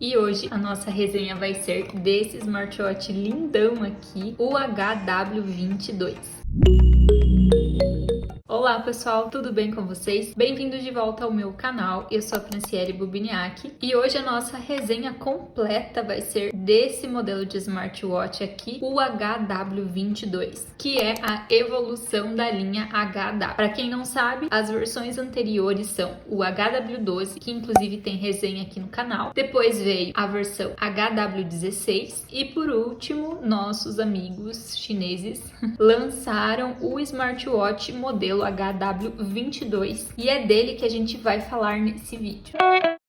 E hoje a nossa resenha vai ser desse smartwatch lindão aqui, o HW22. Olá pessoal, tudo bem com vocês? Bem-vindos de volta ao meu canal, eu sou a Franciele Bubiniak e hoje a nossa resenha completa vai ser desse modelo de smartwatch aqui, o HW22, que é a evolução da linha HW. Para quem não sabe, as versões anteriores são o HW12, que inclusive tem resenha aqui no canal, depois veio a versão HW16 e por último, nossos amigos chineses lançaram o smartwatch modelo HW22 e é dele que a gente vai falar nesse vídeo.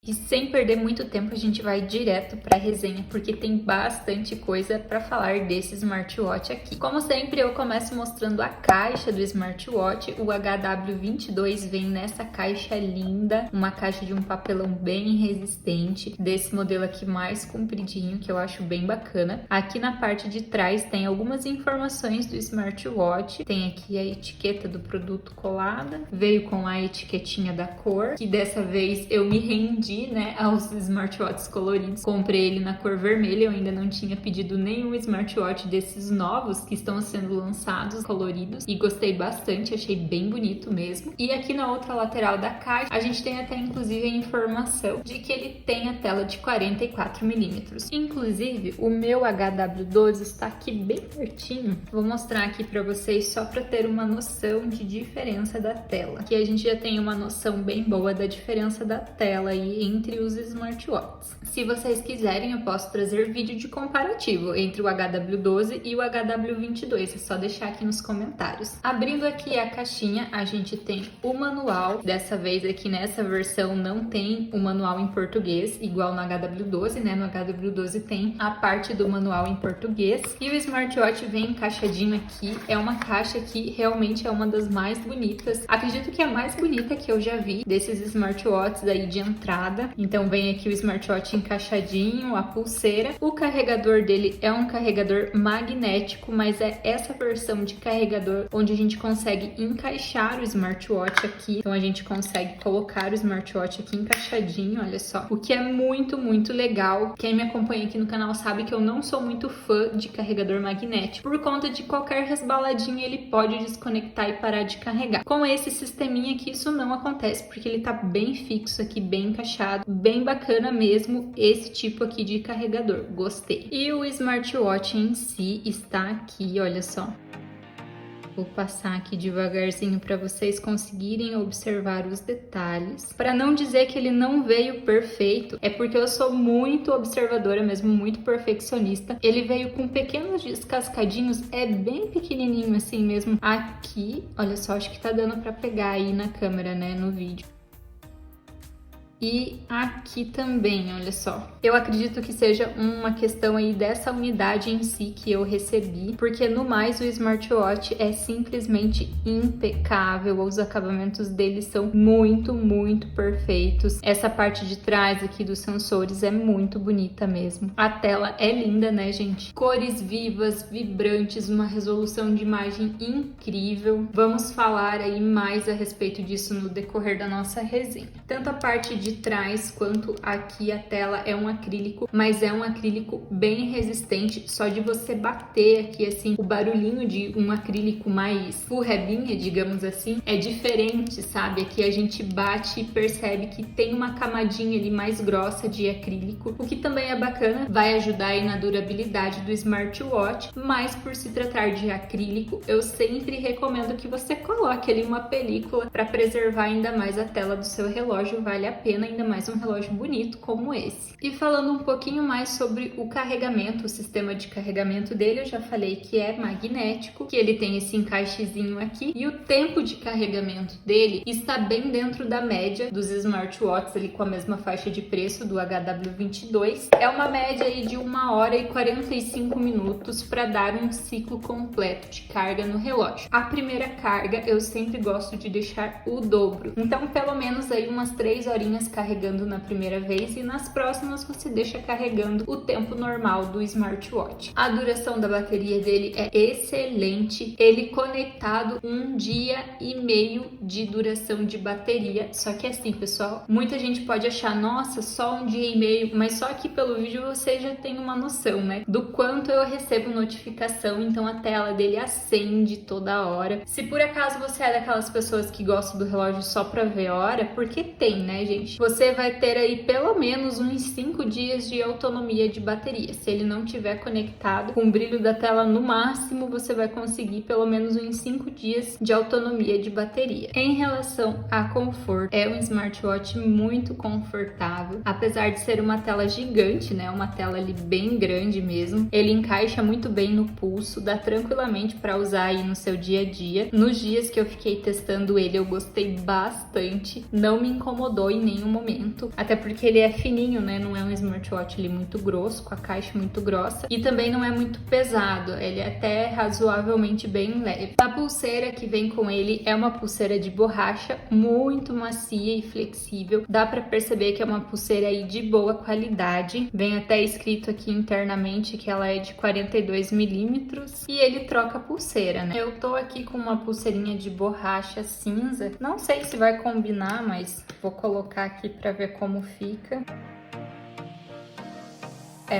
E sem perder muito tempo, a gente vai direto para a resenha, porque tem bastante coisa para falar desse smartwatch aqui. Como sempre, eu começo mostrando a caixa do smartwatch. O HW22 vem nessa caixa linda, uma caixa de um papelão bem resistente, desse modelo aqui mais compridinho, que eu acho bem bacana. Aqui na parte de trás tem algumas informações do smartwatch, tem aqui a etiqueta do produto colada, veio com a etiquetinha da cor, que dessa vez eu me rendi, né, aos smartwatches coloridos. Comprei ele na cor vermelha, eu ainda não tinha pedido nenhum smartwatch desses novos que estão sendo lançados coloridos e gostei bastante, achei bem bonito mesmo. E aqui na outra lateral da caixa, a gente tem até inclusive a informação de que ele tem a tela de 44mm. Inclusive, o meu HW12 está aqui bem pertinho. Vou mostrar aqui para vocês só para ter uma noção de diferença da tela. Aqui a gente já tem uma noção bem boa da diferença da tela aí entre os smartwatches. Se vocês quiserem, eu posso trazer vídeo de comparativo entre o HW12 e o HW22, é só deixar aqui nos comentários. Abrindo aqui a caixinha, a gente tem o manual. Dessa vez aqui nessa versão não tem o manual em português, igual no HW12, né? No HW12 tem a parte do manual em português. E o smartwatch vem encaixadinho aqui. É uma caixa que realmente é uma das mais bonitas. Acredito que é a mais bonita que eu já vi desses smartwatches aí de entrada. Então vem aqui o smartwatch encaixadinho, a pulseira. O carregador dele é um carregador magnético, mas é essa versão de carregador onde a gente consegue encaixar o smartwatch aqui. Então a gente consegue colocar o smartwatch aqui encaixadinho, olha só. O que é muito, muito legal. Quem me acompanha aqui no canal sabe que eu não sou muito fã de carregador magnético. Por conta de qualquer resbaladinha, ele pode desconectar e parar de carregar. Com esse sisteminha aqui, isso não acontece, porque ele tá bem fixo aqui, bem encaixado. Bem bacana mesmo esse tipo aqui de carregador, gostei. E o smartwatch em si está aqui, olha só. Vou passar aqui devagarzinho para vocês conseguirem observar os detalhes. Para não dizer que ele não veio perfeito, é porque eu sou muito observadora mesmo, muito perfeccionista. Ele veio com pequenos descascadinhos, é bem pequenininho assim mesmo. Aqui, olha só, acho que tá dando para pegar aí na câmera, né, no vídeo. E aqui também, olha só. Eu acredito que seja uma questão aí dessa unidade em si que eu recebi, porque no mais o smartwatch é simplesmente impecável, os acabamentos dele são muito, muito perfeitos. Essa parte de trás aqui dos sensores é muito bonita mesmo. A tela é linda, né, gente? Cores vivas, vibrantes, uma resolução de imagem incrível. Vamos falar aí mais a respeito disso no decorrer da nossa resenha. Tanto a parte de trás quanto aqui a tela é um acrílico, mas é um acrílico bem resistente. Só de você bater aqui assim, o barulhinho de um acrílico mais furrebinha, digamos assim, é diferente, sabe? Aqui a gente bate e percebe que tem uma camadinha ali mais grossa de acrílico, o que também é bacana, vai ajudar aí na durabilidade do smartwatch, mas por se tratar de acrílico, eu sempre recomendo que você coloque ali uma película para preservar ainda mais a tela do seu relógio, vale a pena, ainda mais um relógio bonito como esse. E falando um pouquinho mais sobre o carregamento, o sistema de carregamento dele, eu já falei que é magnético, que ele tem esse encaixezinho aqui, e o tempo de carregamento dele está bem dentro da média dos smartwatches ali com a mesma faixa de preço do HW22. É uma média aí de 1h e 45 minutos para dar um ciclo completo de carga no relógio. A primeira carga eu sempre gosto de deixar o dobro, então pelo menos aí umas 3 horinhas descarregando na primeira vez e nas próximas você deixa carregando o tempo normal do smartwatch. A duração da bateria dele é excelente, ele conectado 1 dia e meio de duração de bateria. Só que assim, pessoal, muita gente pode achar, nossa, só 1 dia e meio, mas só aqui pelo vídeo você já tem uma noção, né, do quanto eu recebo notificação, então a tela dele acende toda hora. Se por acaso você é daquelas pessoas que gostam do relógio só pra ver a hora, porque tem, né, gente? Você vai ter aí pelo menos uns 5 dias de autonomia de bateria. Se ele não tiver conectado com o brilho da tela no máximo, você vai conseguir pelo menos uns 5 dias de autonomia de bateria. Em relação a conforto, é um smartwatch muito confortável, apesar de ser uma tela gigante, né, uma tela ali bem grande mesmo. Ele encaixa muito bem no pulso, dá tranquilamente para usar aí no seu dia a dia. Nos dias que eu fiquei testando ele, eu gostei bastante, não me incomodou em nenhum momento, até porque ele é fininho, né, não é um smartwatch ali muito grosso, com a caixa muito grossa, e também não é muito pesado, ele é até razoavelmente bem leve. A pulseira que vem com ele é uma pulseira de borracha, muito macia e flexível, dá para perceber que é uma pulseira aí de boa qualidade, vem até escrito aqui internamente que ela é de 42 milímetros e ele troca a pulseira, né? Eu tô aqui com uma pulseirinha de borracha cinza, não sei se vai combinar, mas vou colocar aqui para ver como fica.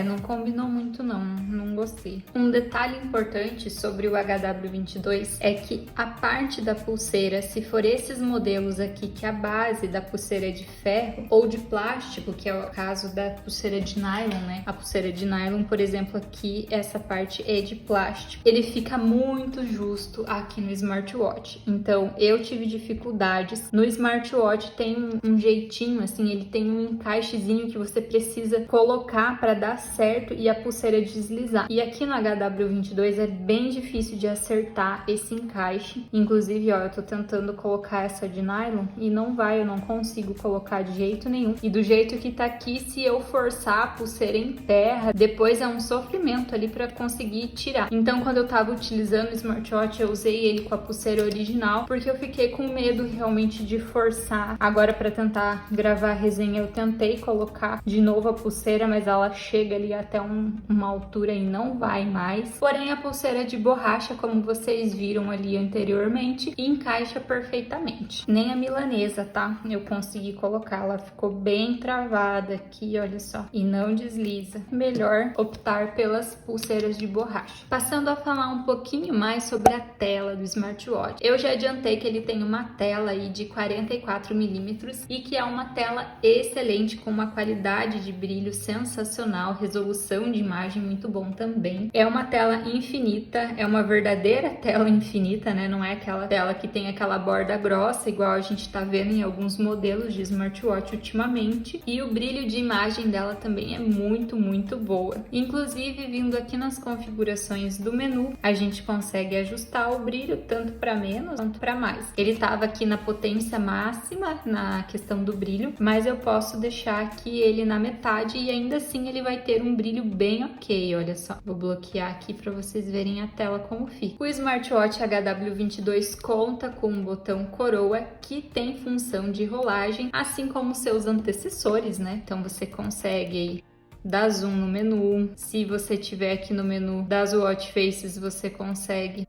Não combinou muito não gostei. Um detalhe importante sobre o HW22 é que a parte da pulseira, se for esses modelos aqui, que a base da pulseira é de ferro ou de plástico, que é o caso da pulseira de nylon, né? A pulseira de nylon, por exemplo, aqui, essa parte é de plástico. Ele fica muito justo aqui no smartwatch. Então, eu tive dificuldades. No smartwatch tem um jeitinho, assim, ele tem um encaixezinho que você precisa colocar para dar certo e a pulseira deslizar. E aqui no HW22 é bem difícil de acertar esse encaixe. Inclusive, ó, eu tô tentando colocar essa de nylon e não vai, eu não consigo colocar de jeito nenhum. E do jeito que tá aqui, se eu forçar a pulseira emperra, depois é um sofrimento ali pra conseguir tirar. Então, quando eu tava utilizando o smartwatch, eu usei ele com a pulseira original, porque eu fiquei com medo realmente de forçar. Agora, pra tentar gravar a resenha, eu tentei colocar de novo a pulseira, mas ela chega ali até uma altura e não vai mais. Porém, a pulseira de borracha, como vocês viram ali anteriormente, encaixa perfeitamente. Nem a milanesa, tá? Eu consegui colocar, ela ficou bem travada aqui, olha só, e não desliza. Melhor optar pelas pulseiras de borracha. Passando a falar um pouquinho mais sobre a tela do smartwatch. Eu já adiantei que ele tem uma tela aí de 44 milímetros e que é uma tela excelente, com uma qualidade de brilho sensacional, resolução de imagem muito bom também. É uma tela infinita, é uma verdadeira tela infinita, né? Não é aquela tela que tem aquela borda grossa, igual a gente tá vendo em alguns modelos de smartwatch ultimamente. E o brilho de imagem dela também é muito, muito boa. Inclusive, vindo aqui nas configurações do menu, a gente consegue ajustar o brilho tanto para menos quanto para mais. Ele tava aqui na potência máxima na questão do brilho, mas eu posso deixar aqui ele na metade e ainda assim ele vai ter um brilho bem ok, olha só. Vou bloquear aqui para vocês verem a tela como fica. O smartwatch HW22 conta com um botão coroa que tem função de rolagem, assim como seus antecessores, né? Então você consegue dar zoom no menu. Se você tiver aqui no menu das watch faces, você consegue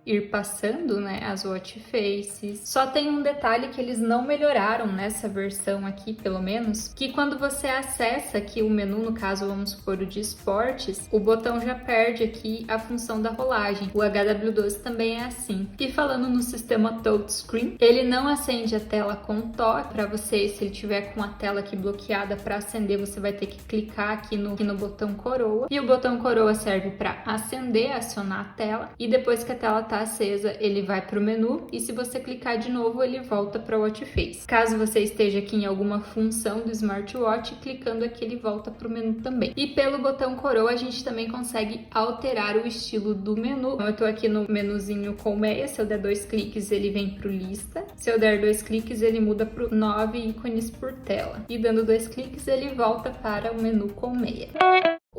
ir passando, né, as watch faces. Só tem um detalhe que eles não melhoraram nessa versão aqui, pelo menos, que quando você acessa aqui o menu, no caso, vamos supor o de esportes, o botão já perde aqui a função da rolagem. O HW12 também é assim. E falando no sistema touchscreen, ele não acende a tela com toque. Para você, se ele tiver com a tela aqui bloqueada, para acender, você vai ter que clicar aqui no botão coroa. E o botão coroa serve para acender, acionar a tela, e depois que a tela tá acesa, ele vai para o menu e se você clicar de novo, ele volta para o watch face. Caso você esteja aqui em alguma função do smartwatch, clicando aqui ele volta para o menu também. E pelo botão coroa, a gente também consegue alterar o estilo do menu. Então, eu tô aqui no menuzinho colmeia, se eu der 2 cliques, ele vem para o lista. Se eu der 2 cliques, ele muda para o 9 ícones por tela. E dando 2 cliques, ele volta para o menu colmeia.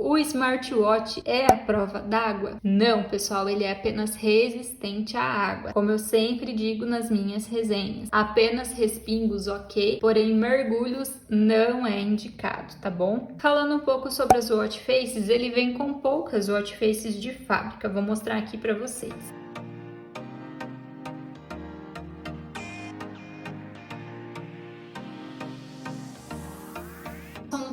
O smartwatch é a prova d'água? Não, pessoal, ele é apenas resistente à água. Como eu sempre digo nas minhas resenhas, apenas respingos ok, porém mergulhos não é indicado, tá bom? Falando um pouco sobre as watch faces, ele vem com poucas watch faces de fábrica. Vou mostrar aqui para vocês.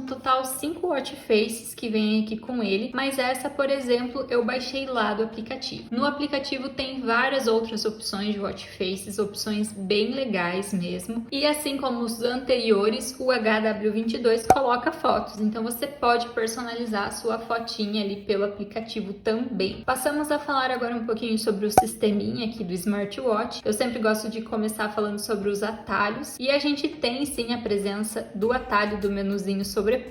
Total 5 watch faces que vem aqui com ele, mas essa, por exemplo, eu baixei lá do aplicativo. No aplicativo tem várias outras opções de watch faces, opções bem legais mesmo, e assim como os anteriores, o HW22 coloca fotos, então você pode personalizar a sua fotinha ali pelo aplicativo também. Passamos a falar agora um pouquinho sobre o sisteminha aqui do smartwatch. Eu sempre gosto de começar falando sobre os atalhos, e a gente tem sim a presença do atalho do menuzinho sobreposto,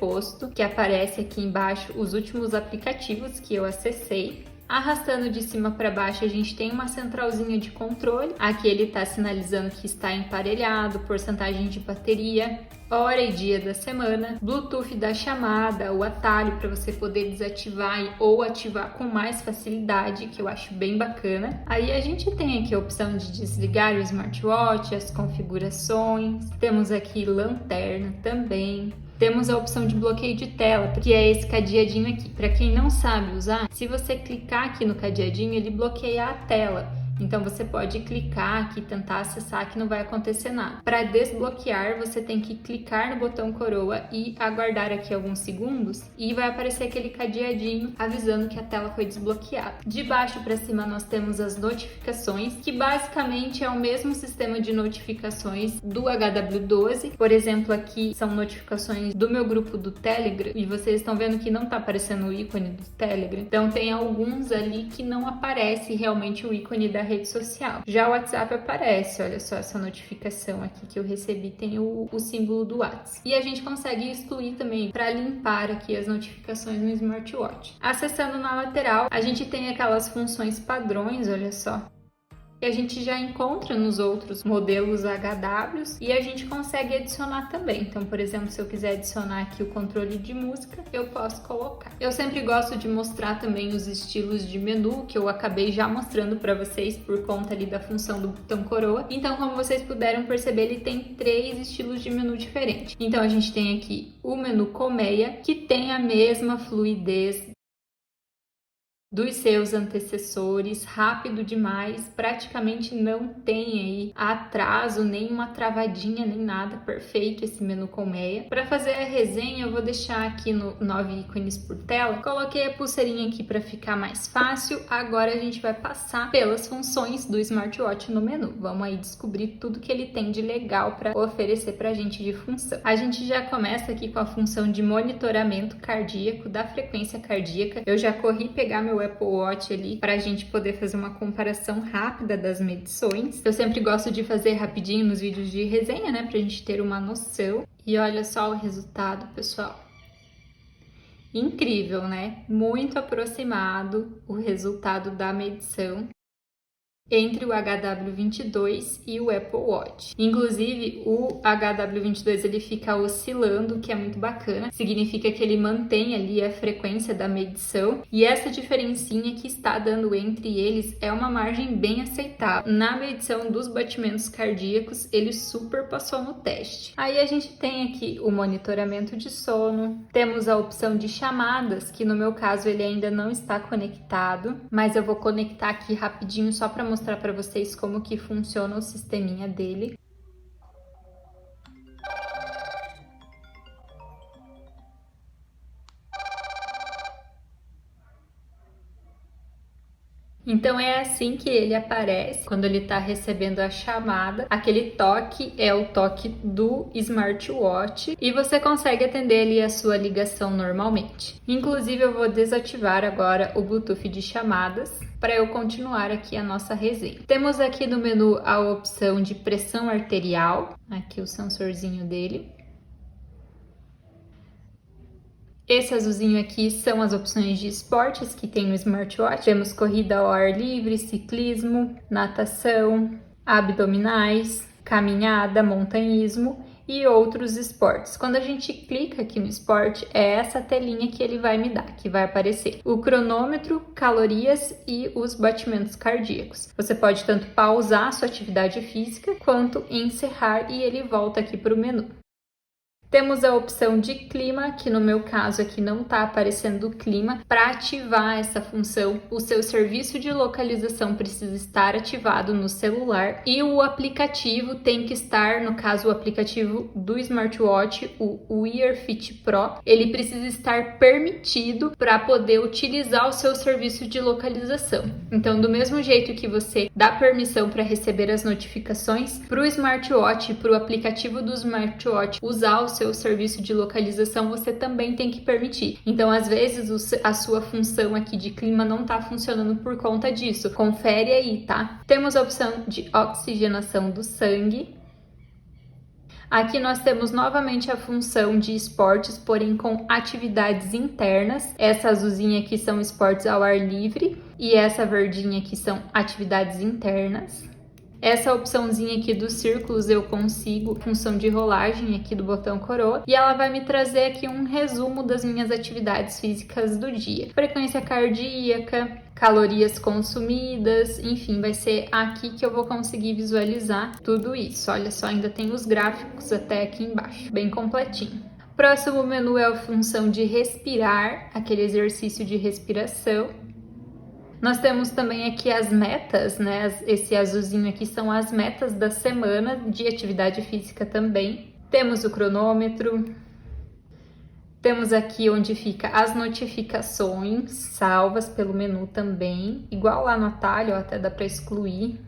que aparece aqui embaixo os últimos aplicativos que eu acessei. Arrastando de cima para baixo, a gente tem uma centralzinha de controle. Aqui ele está sinalizando que está emparelhado, porcentagem de bateria, hora e dia da semana, Bluetooth da chamada, o atalho para você poder desativar ou ativar com mais facilidade, que eu acho bem bacana. Aí a gente tem aqui a opção de desligar o smartwatch, as configurações, temos aqui lanterna também. Temos a opção de bloqueio de tela, que é esse cadeadinho aqui. Para quem não sabe usar, se você clicar aqui no cadeadinho, ele bloqueia a tela. Então você pode clicar aqui, tentar acessar, que não vai acontecer nada. Para desbloquear, você tem que clicar no botão coroa e aguardar aqui alguns segundos e vai aparecer aquele cadeadinho avisando que a tela foi desbloqueada. De baixo para cima nós temos as notificações, que basicamente é o mesmo sistema de notificações do HW12. Por exemplo, aqui são notificações do meu grupo do Telegram e vocês estão vendo que não está aparecendo o ícone do Telegram. Então tem alguns ali que não aparece realmente o ícone da rede social. Já o WhatsApp aparece, olha só essa notificação aqui que eu recebi, tem o símbolo do WhatsApp. E a gente consegue excluir também para limpar aqui as notificações no smartwatch. Acessando na lateral, a gente tem aquelas funções padrões, olha só, que a gente já encontra nos outros modelos HWs e a gente consegue adicionar também. Então, por exemplo, se eu quiser adicionar aqui o controle de música, eu posso colocar. Eu sempre gosto de mostrar também os estilos de menu, que eu acabei já mostrando para vocês por conta ali da função do botão coroa. Então, como vocês puderam perceber, ele tem 3 estilos de menu diferentes. Então, a gente tem aqui o menu colmeia, que tem a mesma fluidez dos seus antecessores, rápido demais, praticamente não tem aí atraso, nem uma travadinha, nem nada, perfeito esse menu colmeia. Para fazer a resenha, eu vou deixar aqui no 9 ícones por tela, coloquei a pulseirinha aqui para ficar mais fácil. Agora a gente vai passar pelas funções do smartwatch no menu, vamos aí descobrir tudo que ele tem de legal para oferecer para a gente de função. A gente já começa aqui com a função de monitoramento cardíaco, da frequência cardíaca. Eu já corri pegar meu Apple Watch ali para a gente poder fazer uma comparação rápida das medições. Eu sempre gosto de fazer rapidinho nos vídeos de resenha, né, pra gente ter uma noção. E olha só o resultado, pessoal. Incrível, né? Muito aproximado o resultado da medição entre o HW22 e o Apple Watch. Inclusive, o HW22 ele fica oscilando, o que é muito bacana. Significa que ele mantém ali a frequência da medição. E essa diferencinha que está dando entre eles é uma margem bem aceitável. Na medição dos batimentos cardíacos, ele super passou no teste. Aí a gente tem aqui o monitoramento de sono. Temos a opção de chamadas, que no meu caso ele ainda não está conectado. Mas eu vou conectar aqui rapidinho só para mostrar para vocês como que funciona o sisteminha dele. Então é assim que ele aparece quando ele está recebendo a chamada. Aquele toque é o toque do smartwatch e você consegue atender ali a sua ligação normalmente. Inclusive eu vou desativar agora o Bluetooth de chamadas para eu continuar aqui a nossa resenha. Temos aqui no menu a opção de pressão arterial, aqui o sensorzinho dele. Esse azulzinho aqui são as opções de esportes que tem no smartwatch. Temos corrida ao ar livre, ciclismo, natação, abdominais, caminhada, montanhismo e outros esportes. Quando a gente clica aqui no esporte, é essa telinha que ele vai me dar, que vai aparecer o cronômetro, calorias e os batimentos cardíacos. Você pode tanto pausar a sua atividade física quanto encerrar e ele volta aqui para o menu. Temos a opção de clima, que no meu caso aqui não está aparecendo o clima. Para ativar essa função, o seu serviço de localização precisa estar ativado no celular e o aplicativo tem que estar, no caso o aplicativo do smartwatch, o Wear Fit Pro, ele precisa estar permitido para poder utilizar o seu serviço de localização. Então, do mesmo jeito que você dá permissão para receber as notificações, para o smartwatch, para o aplicativo do smartwatch usar o seu serviço de localização, você também tem que permitir. Então, às vezes, a sua função aqui de clima não está funcionando por conta disso. Confere aí, tá? Temos a opção de oxigenação do sangue. Aqui nós temos novamente a função de esportes, porém com atividades internas. Essa azulzinha aqui são esportes ao ar livre e essa verdinha aqui são atividades internas. Essa opçãozinha aqui dos círculos eu consigo, função de rolagem aqui do botão coroa, e ela vai me trazer aqui um resumo das minhas atividades físicas do dia. Frequência cardíaca, calorias consumidas, enfim, vai ser aqui que eu vou conseguir visualizar tudo isso. Olha só, ainda tem os gráficos até aqui embaixo, bem completinho. Próximo menu é a função de respirar, aquele exercício de respiração. Nós temos também aqui as metas, né? Esse azulzinho aqui são as metas da semana de atividade física também. Temos o cronômetro. Temos aqui onde fica as notificações salvas pelo menu também. Igual lá no atalho, ó, até dá para excluir.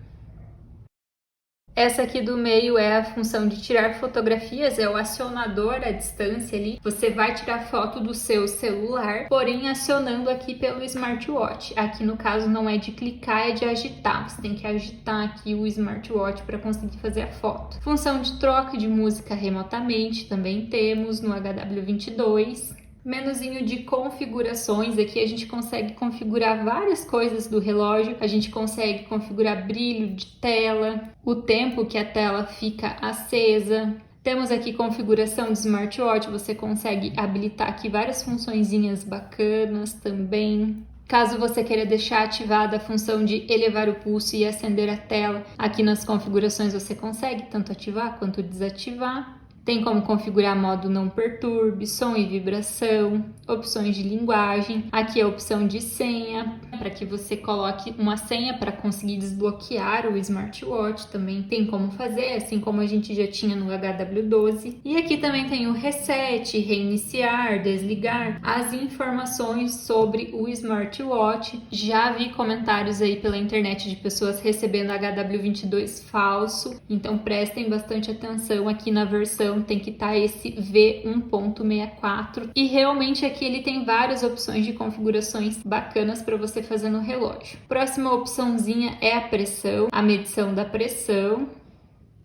Essa aqui do meio é a função de tirar fotografias, é o acionador à distância ali. Você vai tirar foto do seu celular, porém acionando aqui pelo smartwatch. Aqui no caso não é de clicar, é de agitar. Você tem que agitar aqui o smartwatch para conseguir fazer a foto. Função de troca de música remotamente também temos no HW22. Menuzinho de configurações, aqui a gente consegue configurar várias coisas do relógio, a gente consegue configurar brilho de tela, o tempo que a tela fica acesa. Temos aqui configuração de smartwatch, você consegue habilitar aqui várias funçõezinhas bacanas também. Caso você queira deixar ativada a função de elevar o pulso e acender a tela, aqui nas configurações você consegue tanto ativar quanto desativar. Tem como configurar modo não perturbe, som e vibração, opções de linguagem. Aqui é a opção de senha, para que você coloque uma senha para conseguir desbloquear o smartwatch. Também tem como fazer, assim como a gente já tinha no HW12. E aqui também tem o reset, reiniciar, desligar, as informações sobre o smartwatch. Já vi comentários aí pela internet de pessoas recebendo HW22 falso, então prestem bastante atenção aqui na versão. Tem que estar esse V1.64 e realmente aqui ele tem várias opções de configurações bacanas para você fazer no relógio. Próxima opçãozinha é a pressão, a medição da pressão.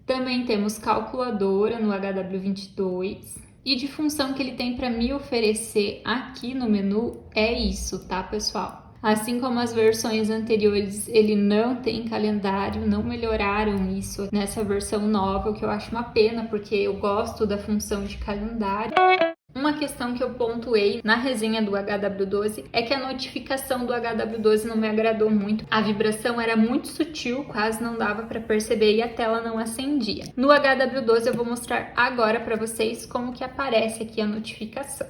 Também temos calculadora no HW22. E de função que ele tem para me oferecer aqui no menu é isso, tá, pessoal? Assim como as versões anteriores, ele não tem calendário, não melhoraram isso nessa versão nova, o que eu acho uma pena, porque eu gosto da função de calendário. Uma questão que eu pontuei na resenha do HW12 é que a notificação do HW12 não me agradou muito. A vibração era muito sutil, quase não dava para perceber e a tela não acendia. No HW12 eu vou mostrar agora para vocês como que aparece aqui a notificação.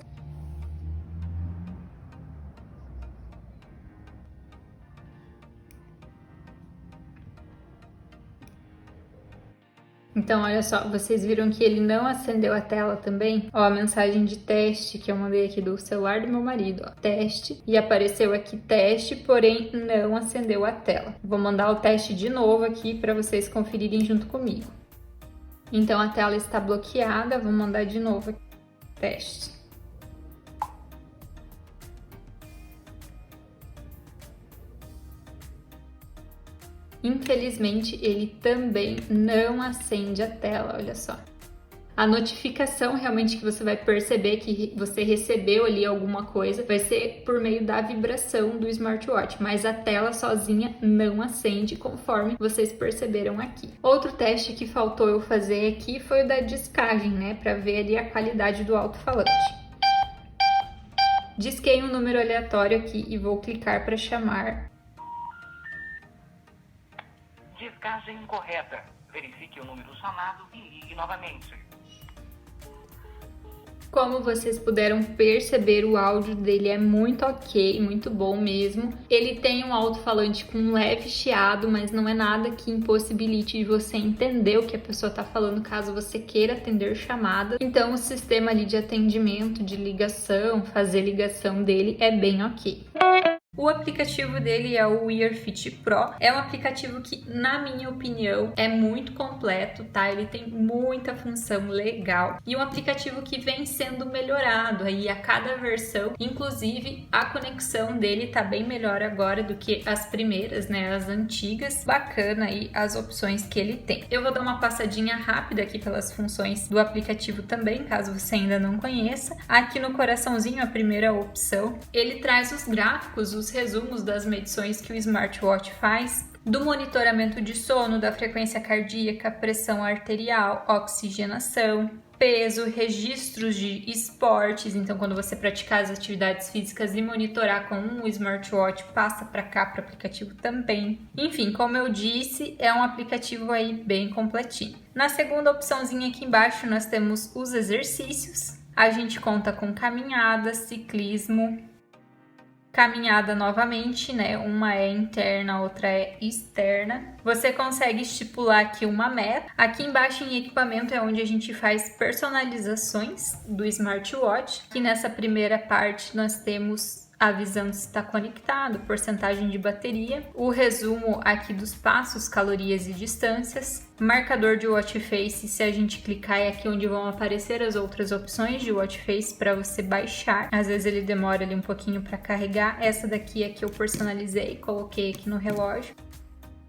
Então, olha só, vocês viram que ele não acendeu a tela também? Ó, a mensagem de teste que eu mandei aqui do celular do meu marido, ó, teste, e apareceu aqui teste, porém não acendeu a tela. Vou mandar o teste de novo aqui para vocês conferirem junto comigo. Então, a tela está bloqueada, vou mandar de novo aqui, teste. Infelizmente, ele também não acende a tela, olha só. A notificação realmente que você vai perceber que você recebeu ali alguma coisa vai ser por meio da vibração do smartwatch, mas a tela sozinha não acende, conforme vocês perceberam aqui. Outro teste que faltou eu fazer aqui foi o da discagem, né, para ver ali a qualidade do alto-falante. Disquei um número aleatório aqui e vou clicar para chamar. Discagem incorreta. Verifique o número chamado e ligue novamente. Como vocês puderam perceber, o áudio dele é muito ok, muito bom mesmo. Ele tem um alto-falante com um leve chiado, mas não é nada que impossibilite de você entender o que a pessoa está falando caso você queira atender chamada. Então o sistema ali de atendimento, de ligação, fazer ligação dele é bem ok. O aplicativo dele é o Wear Fit Pro. É um aplicativo que, na minha opinião, é muito completo, tá? Ele tem muita função legal e um aplicativo que vem sendo melhorado aí a cada versão. Inclusive, a conexão dele tá bem melhor agora do que as primeiras, né? As antigas. Bacana aí as opções que ele tem. Eu vou dar uma passadinha rápida aqui pelas funções do aplicativo também, caso você ainda não conheça. Aqui no coraçãozinho, a primeira opção, ele traz os gráficos, os resumos das medições que o smartwatch faz, do monitoramento de sono, da frequência cardíaca, pressão arterial, oxigenação, peso, registros de esportes. Então, quando você praticar as atividades físicas e monitorar com um smartwatch, passa para cá para o aplicativo também. Enfim, como eu disse, é um aplicativo aí bem completinho. Na segunda opçãozinha aqui embaixo, nós temos os exercícios. A gente conta com caminhada, ciclismo, caminhada novamente, né? Uma é interna, outra é externa. Você consegue estipular aqui uma meta. Aqui embaixo em equipamento é onde a gente faz personalizações do smartwatch. Que nessa primeira parte nós temos avisando se está conectado, porcentagem de bateria, o resumo aqui dos passos, calorias e distâncias, marcador de watch face. Se a gente clicar é aqui onde vão aparecer as outras opções de watch face para você baixar. Às vezes ele demora ali um pouquinho para carregar. Essa daqui é que eu personalizei, coloquei aqui no relógio.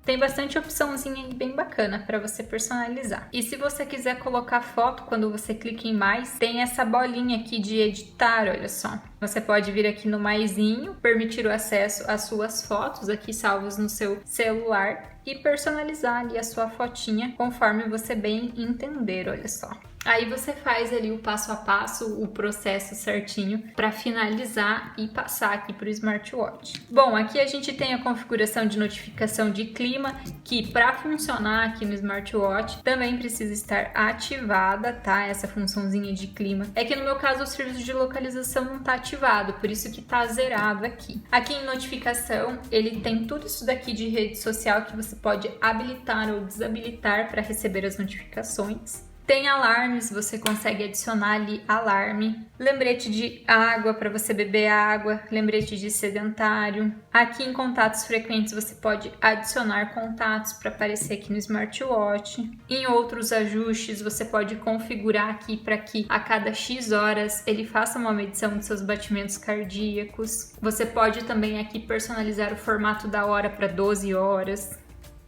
Tem bastante opçãozinha aí bem bacana para você personalizar. E se você quiser colocar foto, quando você clica em mais, tem essa bolinha aqui de editar, olha só. Você pode vir aqui no maisinho, permitir o acesso às suas fotos aqui salvas no seu celular e personalizar ali a sua fotinha conforme você bem entender, olha só. Aí você faz ali o passo a passo, o processo certinho para finalizar e passar aqui para o smartwatch. Bom, aqui a gente tem a configuração de notificação de clima, que para funcionar aqui no smartwatch também precisa estar ativada, tá? Essa funçãozinha de clima. É que no meu caso o serviço de localização não está ativado, por isso que está zerado aqui. Aqui em notificação, ele tem tudo isso daqui de rede social que você pode habilitar ou desabilitar para receber as notificações. Tem alarmes, você consegue adicionar ali alarme, lembrete de água para você beber água, lembrete de sedentário. Aqui em contatos frequentes você pode adicionar contatos para aparecer aqui no smartwatch. Em outros ajustes você pode configurar aqui para que a cada X horas ele faça uma medição de seus batimentos cardíacos. Você pode também aqui personalizar o formato da hora para 12 horas.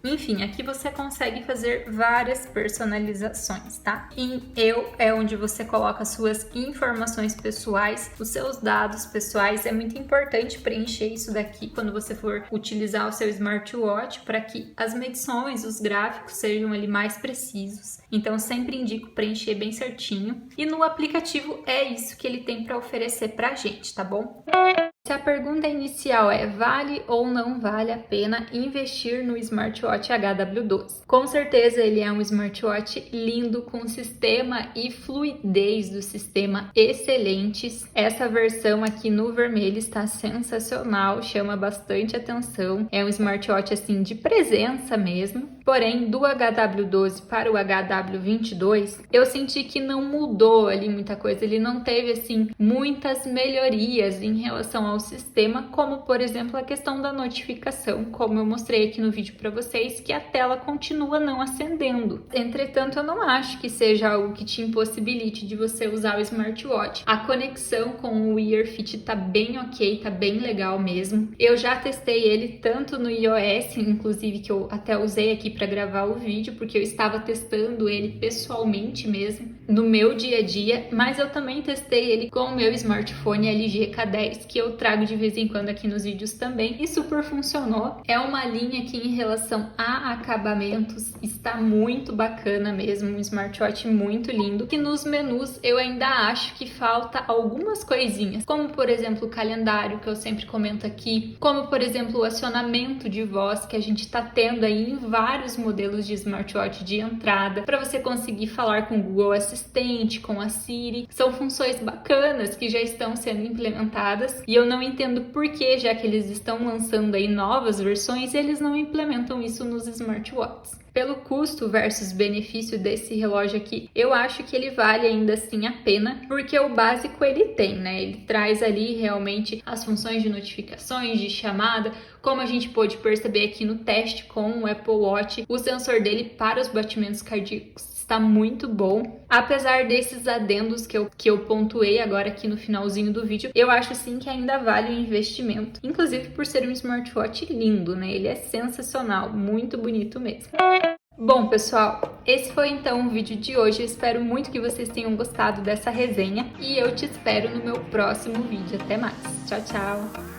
Enfim, aqui você consegue fazer várias personalizações, tá? Em Eu é onde você coloca suas informações pessoais, os seus dados pessoais. É muito importante preencher isso daqui quando você for utilizar o seu smartwatch para que as medições, os gráficos sejam ali mais precisos. Então, sempre indico preencher bem certinho. E no aplicativo é isso que ele tem para oferecer pra gente, tá bom? Se a pergunta inicial é vale ou não vale a pena investir no smartwatch HW12? Com certeza ele é um smartwatch lindo, com sistema e fluidez do sistema excelentes. Essa versão aqui no vermelho está sensacional, chama bastante atenção. É um smartwatch assim de presença mesmo. Porém, do HW12 para o HW22, eu senti que não mudou ali muita coisa. Ele não teve assim muitas melhorias em relação ao ao sistema, como por exemplo a questão da notificação, como eu mostrei aqui no vídeo para vocês, que a tela continua não acendendo. Entretanto, eu não acho que seja algo que te impossibilite de você usar o smartwatch. A conexão com o Wear Fit tá bem ok, tá bem legal mesmo. Eu já testei ele tanto no iOS, inclusive, que eu até usei aqui para gravar o vídeo, porque eu estava testando ele pessoalmente mesmo, no meu dia a dia, mas eu também testei ele com o meu smartphone LG K10, que eu trago de vez em quando aqui nos vídeos também, e super funcionou. É uma linha que, em relação a acabamentos, está muito bacana mesmo, um smartwatch muito lindo, que nos menus eu ainda acho que falta algumas coisinhas, como por exemplo o calendário, que eu sempre comento aqui, como por exemplo o acionamento de voz, que a gente está tendo aí em vários modelos de smartwatch de entrada, para você conseguir falar com o Google Assistente, com a Siri. São funções bacanas que já estão sendo implementadas, e eu não entendo por que, já que eles estão lançando aí novas versões, eles não implementam isso nos smartwatches. Pelo custo versus benefício desse relógio aqui, eu acho que ele vale ainda assim a pena, porque o básico ele tem, né? Ele traz ali realmente as funções de notificações, de chamada, como a gente pôde perceber aqui no teste com o Apple Watch, o sensor dele para os batimentos cardíacos está muito bom. Apesar desses adendos que eu pontuei agora aqui no finalzinho do vídeo, eu acho sim que ainda vale o investimento. Inclusive por ser um smartwatch lindo, né? Ele é sensacional, muito bonito mesmo. Bom, pessoal, esse foi então o vídeo de hoje. Eu espero muito que vocês tenham gostado dessa resenha e eu te espero no meu próximo vídeo. Até mais. Tchau, tchau!